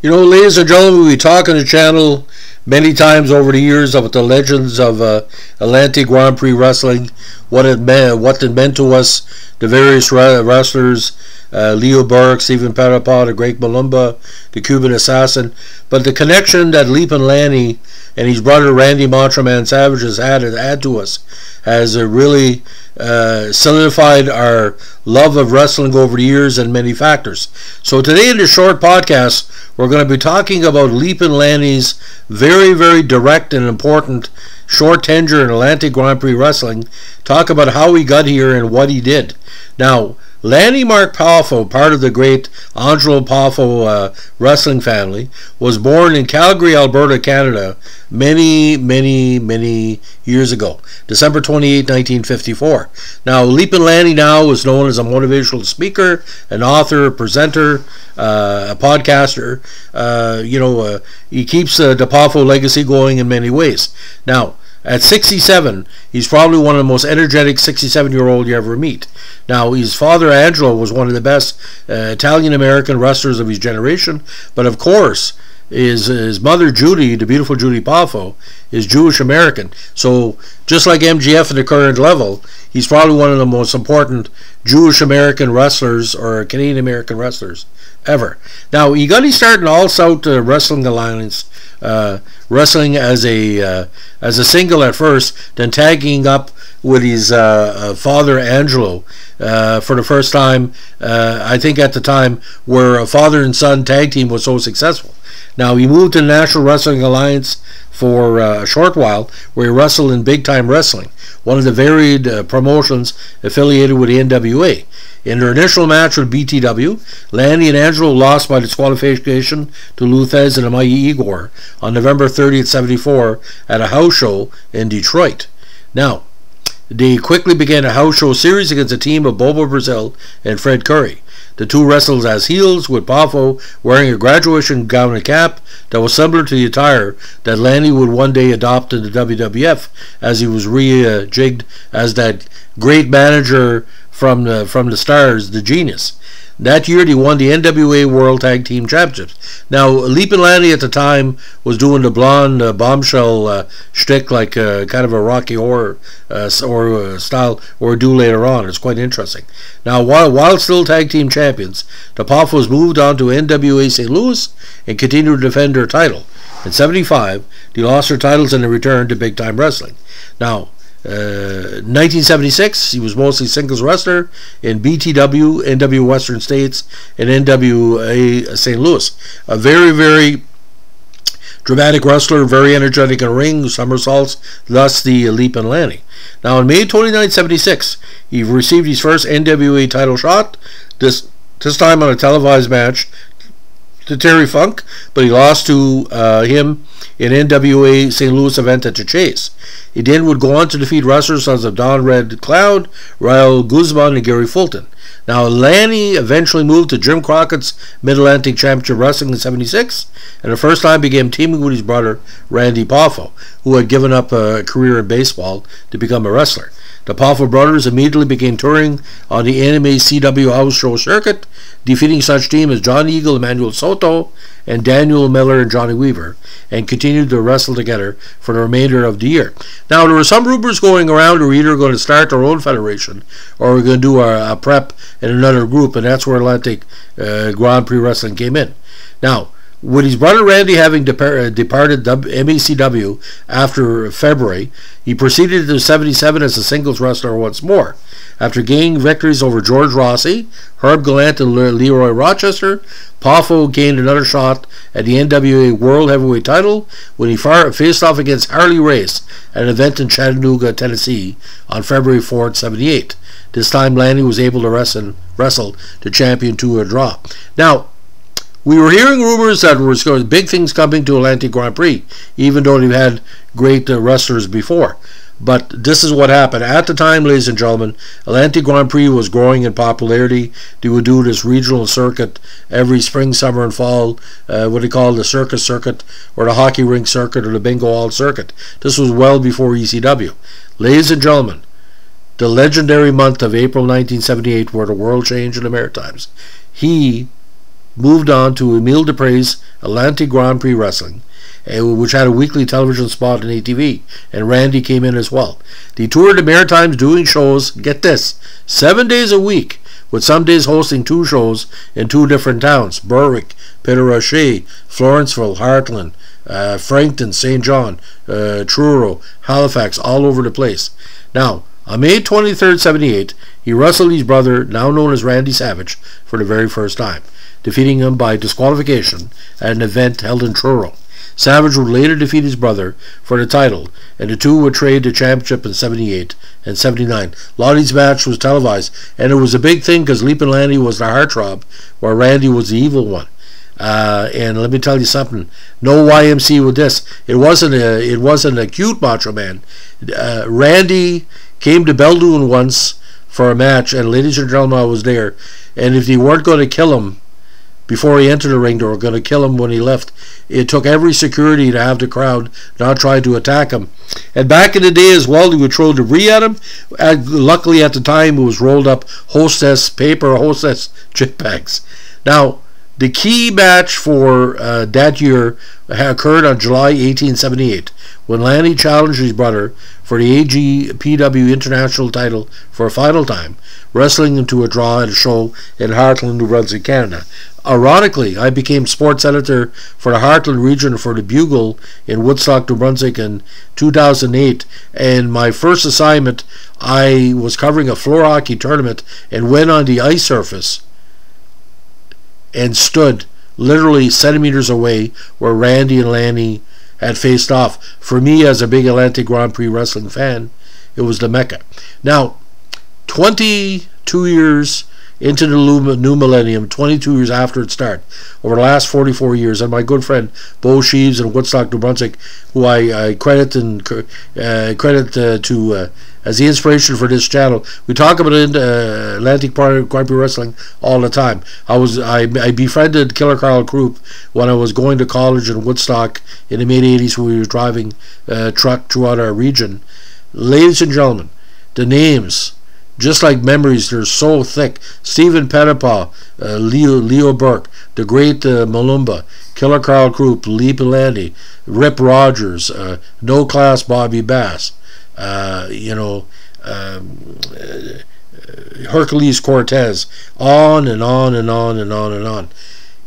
You know, ladies and gentlemen, we talk on the channel many times over the years about the legends of Atlantic Grand Prix wrestling, what it meant to us, the various wrestlers, Leo Burke, Stephen Parappa, the Great Malumba, the Cuban Assassin, but the connection that Leapin' Lanny and his brother Randy Macho Man Savage has had to us has really solidified our love of wrestling over the years and many factors. So today in this short podcast, we're going to be talking about Leapin' Lanny's very, very direct and important short tenure in Atlantic Grand Prix wrestling, talk about how he got here and what he did. Now, Lanny Poffo, part of the great Angelo Poffo wrestling family, was born in Calgary, Alberta, Canada, many years ago, December 28, 1954. Now, Leapin' Lanny now is known as a motivational speaker, an author, a presenter, a podcaster. He keeps the Poffo legacy going in many ways. Now, at 67, he's probably one of the most energetic 67-year-old you ever meet. Now, his father, Angelo, was one of the best Italian-American wrestlers of his generation, but of course, his mother, Judy, the beautiful Judy Poffo, is Jewish-American. So, just like MGF at the current level, he's probably one of the most important Jewish-American wrestlers or Canadian-American wrestlers ever. Now, he got his start in All South Wrestling Alliance, wrestling as a single at first, then tagging up with his father Angelo for the first time. I think at the time where a father and son tag team was so successful. Now he moved to the National Wrestling Alliance for a short while, where he wrestled in Big Time Wrestling, one of the varied promotions affiliated with the NWA. In their initial match with BTW, Lanny and Angelo lost by disqualification to Lou Thesz and Amaya Igor on November 30th, 74 at a house show in Detroit. Now, they quickly began a house show series against a team of Bobo Brazil and Fred Curry. The two wrestled as heels, with Poffo wearing a graduation gown and cap that was similar to the attire that Lanny would one day adopt in the WWF, as he was rejigged as that great manager from the Stars, the Genius. That year, he won the NWA World Tag Team Championships. Now, Leapin' Lanny at the time was doing the blonde bombshell shtick, like kind of a Rocky Horror style, or do later on. It's quite interesting. Now, while still tag team champions, the Poffos moved on to NWA St. Louis and continued to defend their title. In '75, they lost their titles and they returned to Big Time Wrestling. Now, 1976, he was mostly singles wrestler in BTW, NW Western States, and NWA St. Louis. A very, very dramatic wrestler, very energetic in ring, somersaults, thus the Leapin' Lanny. Now, on May 29, '76, he received his first NWA title shot, this time on a televised match to Terry Funk, but he lost to him in NWA St. Louis event at the Chase. He then would go on to defeat wrestlers such as Don Red Cloud, Raul Guzman, and Gary Fulton. Now, Lanny eventually moved to Jim Crockett's Mid-Atlantic Championship Wrestling in '76, and the first time began teaming with his brother Randy Poffo, who had given up a career in baseball to become a wrestler. The Poffo brothers immediately began touring on the anime CW house show circuit, defeating such teams as John Eagle, Emmanuel Soto, and Daniel Miller and Johnny Weaver, and continued to wrestle together for the remainder of the year. Now, there were some rumors going around we're either going to start our own federation or we're going to do a prep in another group, and that's where Atlantic Grand Prix Wrestling came in. Now, with his brother Randy having departed MECW after February, he proceeded to '77 as a singles wrestler once more. After gaining victories over George Rossi, Herb Gallant, and Leroy Rochester, Poffo gained another shot at the NWA World Heavyweight title when he faced off against Harley Race at an event in Chattanooga, Tennessee on February 4th, '78. This time, Lanny was able to wrestle the champion to a draw. Now, we were hearing rumors that there was big things coming to Atlantic Grand Prix, even though they've had great wrestlers before. But this is what happened. At the time, ladies and gentlemen, Atlantic Grand Prix was growing in popularity. They would do this regional circuit every spring, summer, and fall, what they call the circus circuit, or the hockey rink circuit, or the bingo hall circuit. This was well before ECW. Ladies and gentlemen, the legendary month of April 1978, where the world changed in the Maritimes. He moved on to Emile Dupre's Atlantic Grand Prix Wrestling, which had a weekly television spot on ATV, and Randy came in as well. They toured the Maritimes doing shows, get this, 7 days a week, with some days hosting 2 shows in 2 different towns, Berwick, Péteroché, Florenceville, Hartland, Frankton, St. John, Truro, Halifax, all over the place. Now, on May 23rd, 1978, he wrestled his brother, now known as Randy Savage, for the very first time, defeating him by disqualification at an event held in Truro. Savage would later defeat his brother for the title, and the two would trade the championship in 1978 and 1979. Lottie's match was televised, and it was a big thing because Leap and Lanny was the heartthrob, while Randy was the evil one. And let me tell you something, no YMC with this. It wasn't a cute Macho Man. Randy came to Beldoon once for a match, and ladies and gentlemen, I was there, and if they weren't going to kill him before he entered the ring, they were going to kill him when he left. It took every security to have the crowd not try to attack him. And back in the day as well, they would throw debris at him. Luckily at the time it was rolled up hostess paper, hostess chip bags. Now, the key match for that year occurred on July 1878, when Lanny challenged his brother for the AGPW International title for a final time, wrestling him to a draw at a show in Hartland, New Brunswick, Canada. Ironically, I became sports editor for the Hartland region for the Bugle in Woodstock, New Brunswick in 2008, and my first assignment, I was covering a floor hockey tournament and went on the ice surface and stood literally centimeters away where Randy and Lanny had faced off. For me, as a big Atlantic Grand Prix wrestling fan, it was the Mecca. Now, 22 years into the new millennium, 22 years after it started, over the last 44 years, and my good friend Bo Sheaves in Woodstock, New Brunswick, who I credit to as the inspiration for this channel. We talk about Atlantic Grand Prix Wrestling all the time. I befriended Killer Karl Krupp when I was going to college in Woodstock in the mid-80s, when we were driving truck throughout our region. Ladies and gentlemen, the names, just like memories, they're so thick. Stephen Pettipaw, Leo Burke, the great Malumba, Killer Karl Krupp, Leap and Lanny, Rip Rogers, No Class Bobby Bass, Hercules Cortez, on and on and on and on and on.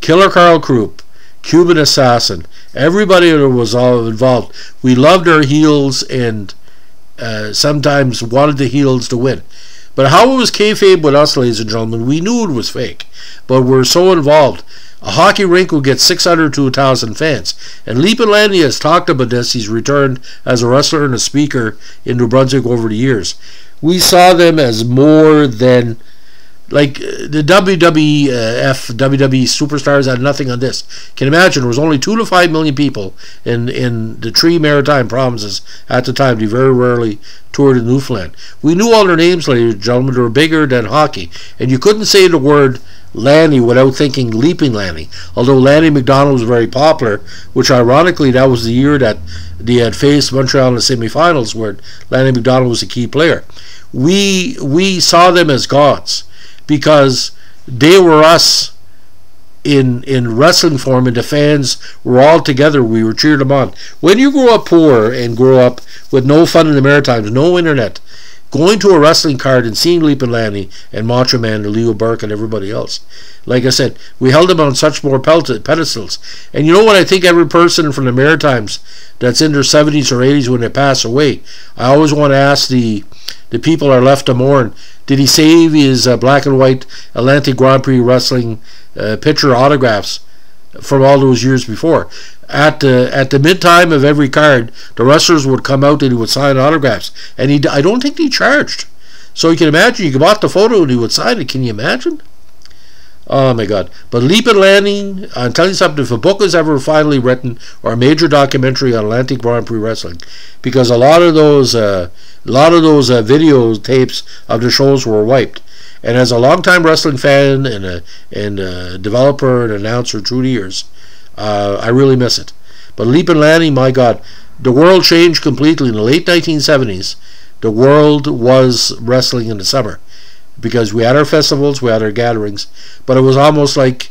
Killer Karl Krupp, Cuban Assassin, everybody that was all involved. We loved our heels and sometimes wanted the heels to win. But how it was kayfabe with us, ladies and gentlemen, we knew it was fake, but we're so involved. A hockey rink will get 600 to 1,000 fans. And Leap and Lanny has talked about this. He's returned as a wrestler and a speaker in New Brunswick over the years. We saw them as more than, like, the WWE superstars had nothing on this. Can you imagine? There was only 2 to 5 million people in the 3 maritime provinces at the time. They very rarely toured in Newfoundland. We knew all their names, ladies and gentlemen. They were bigger than hockey. And you couldn't say the word Lanny without thinking Leaping Lanny. Although Lanny McDonald was very popular, which ironically that was the year that they had faced Montreal in the semifinals, where Lanny McDonald was a key player. We saw them as gods, because they were us in wrestling form, and the fans were all together. We were cheered them on. When you grow up poor and grow up with no fun in the Maritimes, no internet, going to a wrestling card and seeing Leap and Lanny and Macho Man and Leo Burke and everybody else, like I said, we held them on such more pedestals. And you know what? I think every person from the Maritimes that's in their 70s or 80s when they pass away, I always want to ask the people that are left to mourn, did he save his black and white Atlantic Grand Prix wrestling picture autographs from all those years before? At the mid-time of every card, the wrestlers would come out and he would sign autographs. And I don't think he charged. So you can imagine, you bought the photo and he would sign it. Can you imagine? Oh my God. But Leap and Lanny, I'm telling you something, if a book is ever finally written, or a major documentary on Atlantic Grand Prix Wrestling, because a lot of those video tapes of the shows were wiped. And as a longtime wrestling fan and a developer and announcer through the years, I really miss it. But Leap and Lanny, my God, the world changed completely. In the late 1970s, the world was wrestling in the summer, because we had our festivals, we had our gatherings, but it was almost like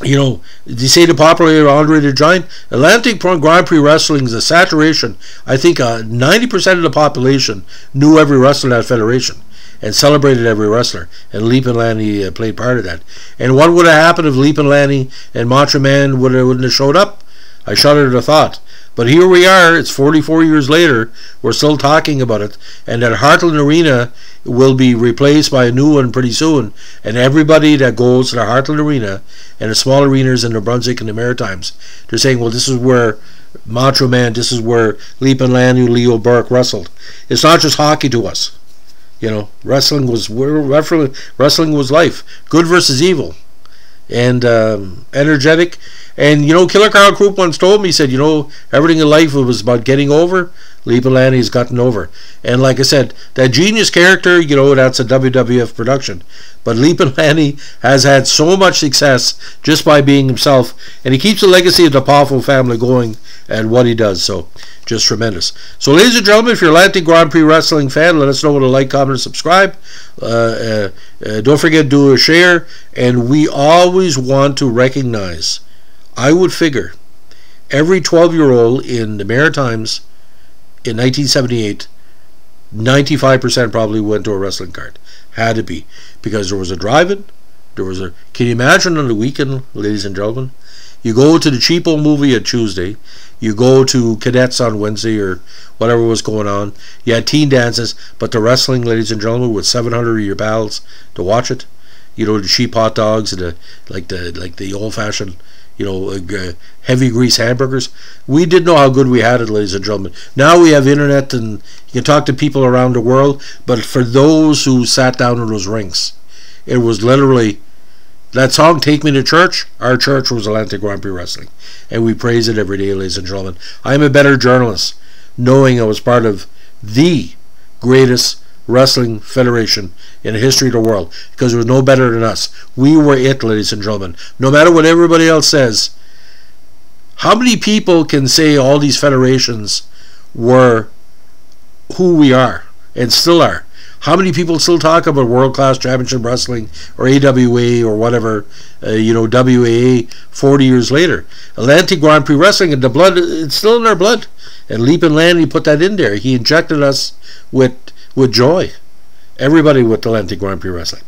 You know, they say the popular Andre the Giant. Atlantic Grand Prix wrestling is a saturation. I think 90% of the population knew every wrestler in that federation and celebrated every wrestler. And Leap and Lanny played part of that. And what would have happened if Leap and Lanny and Macho Man wouldn't have showed up? I shudder at the thought. But here we are, it's 44 years later, we're still talking about it, and that Heartland Arena will be replaced by a new one pretty soon, and everybody that goes to the Heartland Arena and the small arenas in New Brunswick and the Maritimes, they're saying, well, this is where Macho Man, this is where Leap and Lanny, Leo Burke wrestled. It's not just hockey to us. You know, wrestling was life. Good versus evil. And energetic. And, you know, Killer Karl Krupp once told me, he said, you know, everything in life was about getting over. Leap and Lanny has gotten over. And like I said, that genius character, you know, that's a WWF production. But Leap and Lanny has had so much success just by being himself. And he keeps the legacy of the Poffo family going and what he does. So, just tremendous. So, ladies and gentlemen, if you're an Atlantic Grand Prix wrestling fan, let us know with a like, comment, and subscribe. Don't forget to do a share. And we always want to recognize, I would figure, every 12-year-old in the Maritimes in 1978, 95% probably went to a wrestling card. Had to be. Because there was a drive-in. Can you imagine on the weekend, ladies and gentlemen? You go to the cheapo movie on Tuesday. You go to Cadets on Wednesday or whatever was going on. You had teen dances. But the wrestling, ladies and gentlemen, with 700 of your pals to watch it. You know, the cheap hot dogs and the old-fashioned, you know, heavy grease hamburgers. We didn't know how good we had it, ladies and gentlemen. Now we have internet and you can talk to people around the world. But for those who sat down in those rinks, it was literally that song, Take Me to Church. Our church was Atlantic Grand Prix Wrestling. And we praise it every day, ladies and gentlemen. I'm a better journalist knowing I was part of the greatest wrestling federation in the history of the world, because there was no better than us. We were it, ladies and gentlemen. No matter what everybody else says. How many people can say all these federations were who we are and still are? How many people still talk about world-class championship wrestling or AWA or whatever, you know, WAA 40 years later? Atlantic Grand Prix Wrestling, and the blood, it's still in our blood. And Leap and Lanny put that in there. He injected us with joy. Everybody with Atlantic Grand Prix Wrestling.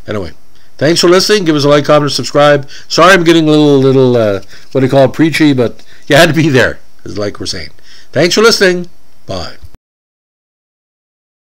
Anyway, thanks for listening. Give us a like, comment, subscribe. Sorry I'm getting a little what do you call it, preachy, but you had to be there, like we're saying. Thanks for listening. Bye.